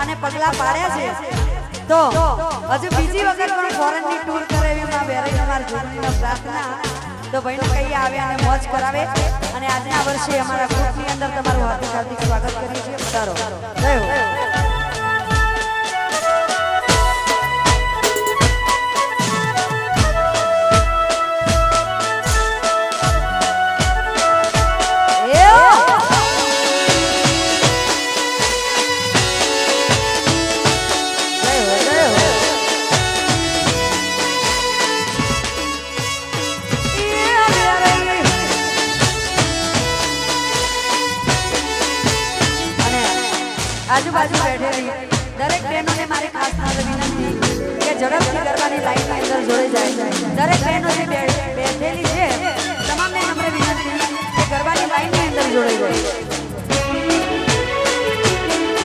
અને પગલા પાડ્યા છે તો હજુ બીજી વખત પણ ફોરેન ની ટૂર કરે એવી માં બેરાઈ અમારી જોડણીનો પ્રાર્થના તો ભાઈને કહીએ આવે અને મોજ કરાવે અને આજના વર્ષે અમારા ગ્રુપની અંદર તમારું હાર્દિક સ્વાગત કરીએ છીએ પધારો જય હો આજુબાજુ બેઠેલી દરેક બહેનોને મારી ખાસ વિનંતી કે ઝડપથી ગરબાની લાઈનની અંદર જોડાઈ જાય દરેક બહેનો જે બેઠેલી છે તમામને નમ્ર વિનંતી કે ગરબાની લાઈનની અંદર જોડાઈ જાય